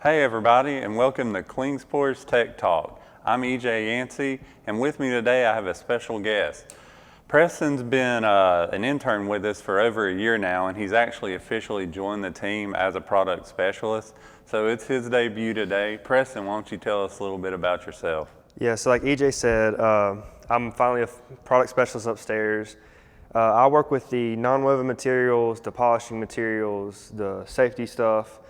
Hey everybody, and welcome to KLINGSPOR's Tech Talk. I'm EJ Yancey, and with me today I have a special guest. Preston's been an intern with us for over a year now, and he's actually officially joined the team as a product specialist. So it's his debut today. Preston, why don't you tell us a little bit about yourself? Yeah, so like EJ said, I'm finally a product specialist upstairs. I work with the non-woven materials, the polishing materials, the safety stuff,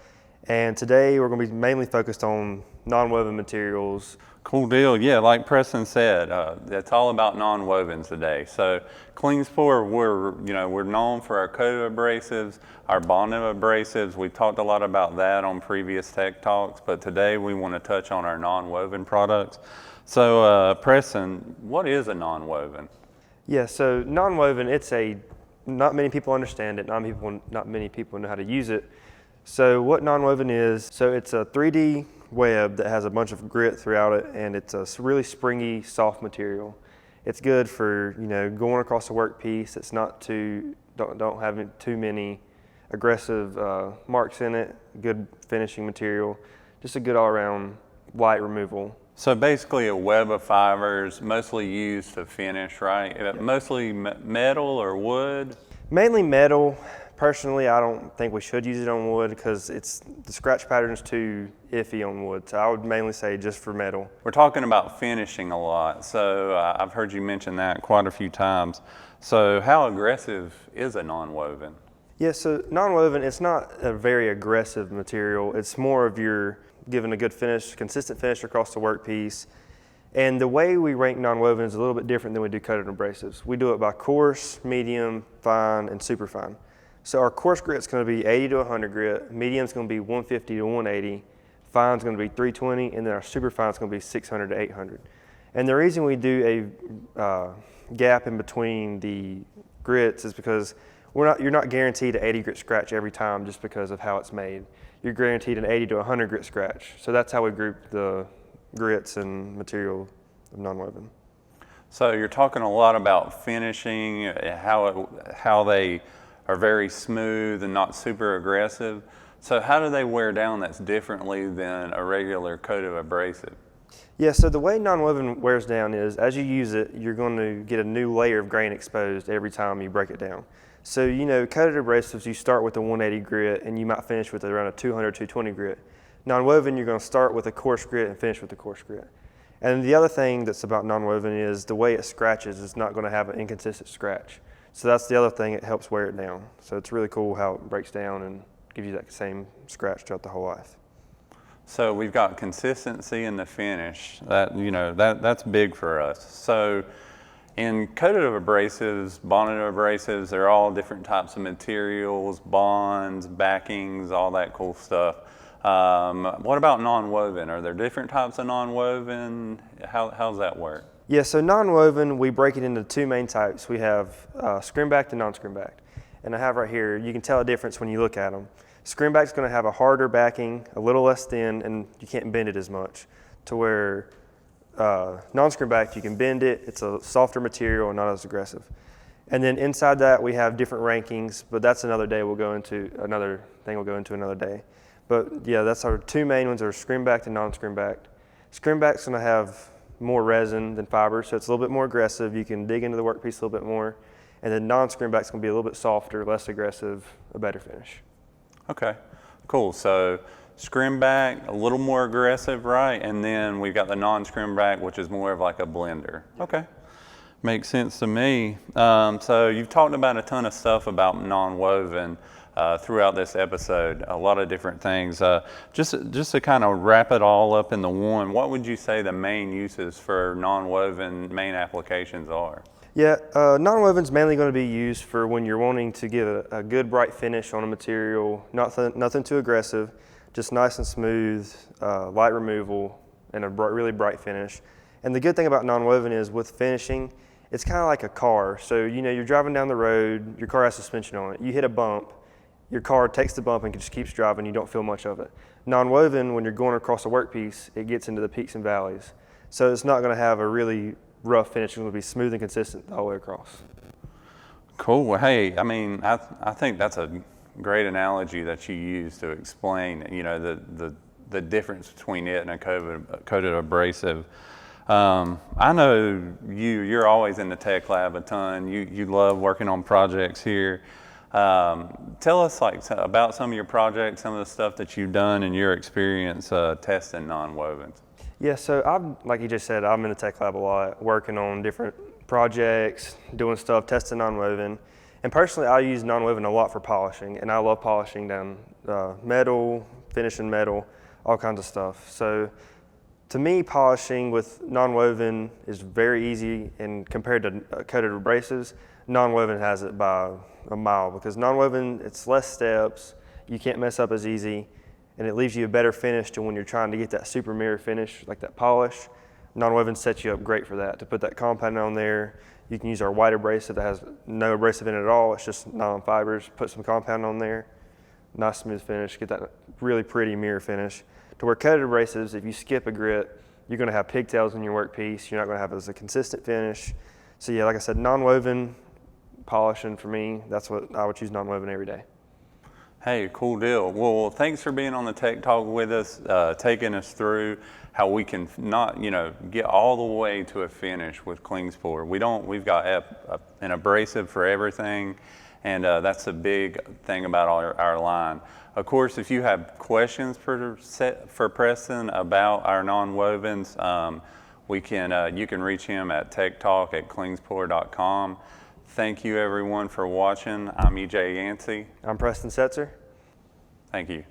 and today we're going to be mainly focused on non-woven materials. Cool deal. Yeah, like Preston said, it's all about non-wovens today. So KLINGSPOR, we're known for our coated abrasives, our bonded abrasives. We've talked a lot about that on previous Tech Talks, but today we want to touch on our non-woven products. So Preston, what is a non-woven? Yeah, so non-woven, not many people understand it, not many people know how to use it. So what non-woven is, so it's a 3D web that has a bunch of grit throughout it, and it's a really springy, soft material. It's good for going across a workpiece. It's don't have too many aggressive marks in it. Good finishing material, just a good all-around light removal. So basically a web of fibers, mostly used to finish, right? Mostly metal or wood? Mainly metal. Personally, I don't think we should use it on wood because the scratch pattern is too iffy on wood. So I would mainly say just for metal. We're talking about finishing a lot, so I've heard you mention that quite a few times. So how aggressive is a non-woven? Yeah, so non-woven, it's not a very aggressive material. It's more of you're giving a good finish, consistent finish across the workpiece. And the way we rank non-woven is a little bit different than we do coated abrasives. We do it by coarse, medium, fine, and super fine. So our coarse grit's going to be 80 to 100 grit, medium's going to be 150 to 180, fine's going to be 320, and then our super fine's going to be 600 to 800. And the reason we do a gap in between the grits is because you're not guaranteed an 80 grit scratch every time just because of how it's made. You're guaranteed an 80 to 100 grit scratch. So that's how we group the grits and material of non-woven. So you're talking a lot about finishing, how they are very smooth and not super aggressive. So how do they wear down that's differently than a regular coated abrasive? Yeah, so the way non-woven wears down is as you use it, you're going to get a new layer of grain exposed every time you break it down. So coated abrasives, you start with a 180 grit and you might finish with around a 200, 220 grit. Non-woven, you're going to start with a coarse grit and finish with a coarse grit. And the other thing that's about non-woven is the way it scratches is not going to have an inconsistent scratch. So that's the other thing, it helps wear it down. So it's really cool how it breaks down and gives you that same scratch throughout the whole life. So we've got consistency in the finish. That's big for us. So in coated abrasives, bonded abrasives, they're all different types of materials, bonds, backings, all that cool stuff. What about non-woven? Are there different types of non-woven? How's that work? Yeah, so non-woven, we break it into two main types. We have scrim-backed and non-scrim-backed. And I have right here, you can tell a difference when you look at them. Scrim-backed is going to have a harder backing, a little less thin, and you can't bend it as much. To where non-scrim-backed, you can bend it, it's a softer material and not as aggressive. And then inside that, we have different rankings, but that's another thing we'll go into another day. But yeah, that's our two main ones are scrim-backed and non-scrim-backed. Scrim-backed's going to have more resin than fiber, so it's a little bit more aggressive. You can dig into the workpiece a little bit more. And then non-scrim-back's going to be a little bit softer, less aggressive, a better finish. Okay, cool. So scrim-back, a little more aggressive, right? And then we've got the non-scrim-back, which is more of like a blender. Okay, makes sense to me. So you've talked about a ton of stuff about non-woven throughout this episode, a lot of different things. Just to kind of wrap it all up into one, what would you say the main uses for non-woven main applications are? Yeah, non-woven's mainly going to be used for when you're wanting to give a good bright finish on a material, nothing too aggressive, just nice and smooth, light removal, and a really bright finish. And the good thing about non-woven is with finishing, it's kind of like a car. So you're driving down the road, your car has suspension on it, you hit a bump, your car takes the bump and just keeps driving, you don't feel much of it. Non-woven, when you're going across a workpiece, it gets into the peaks and valleys. So it's not going to have a really rough finish, it's going to be smooth and consistent all the way across. Cool. Well, hey, I mean, I think that's a great analogy that you use to explain, the the difference between it and a coated abrasive. I know you're always in the tech lab a ton. You love working on projects here. Tell us about some of your projects, some of the stuff that you've done and your experience testing non-wovens. Yeah, so like you just said, I'm in the tech lab a lot, working on different projects, doing stuff, testing non-woven. And personally, I use non-woven a lot for polishing, and I love polishing down metal, finishing metal, all kinds of stuff. So to me, polishing with non-woven is very easy, and compared to coated abrasives, non-woven has it by a mile, because non-woven, it's less steps, you can't mess up as easy, and it leaves you a better finish to when you're trying to get that super mirror finish, like that polish. Non-woven sets you up great for that. To put that compound on there, you can use our white abrasive that has no abrasive in it at all. It's just nylon fibers. Put some compound on there, nice smooth finish, get that really pretty mirror finish. To where coated abrasives, if you skip a grit, you're gonna have pigtails in your workpiece. You're not gonna have as a consistent finish. So yeah, like I said, non-woven polishing for me, that's what I would choose non-woven every day. Hey, cool deal. Well, thanks for being on the Tech Talk with us, taking us through how we can get all the way to a finish with KLINGSPOR. We've got an abrasive for everything, and that's a big thing about our line. Of course, if you have questions for Preston about our non-wovens, you can reach him at techtalk@klingspor.com. Thank you everyone for watching. I'm EJ Yancey. I'm Preston Setzer. Thank you.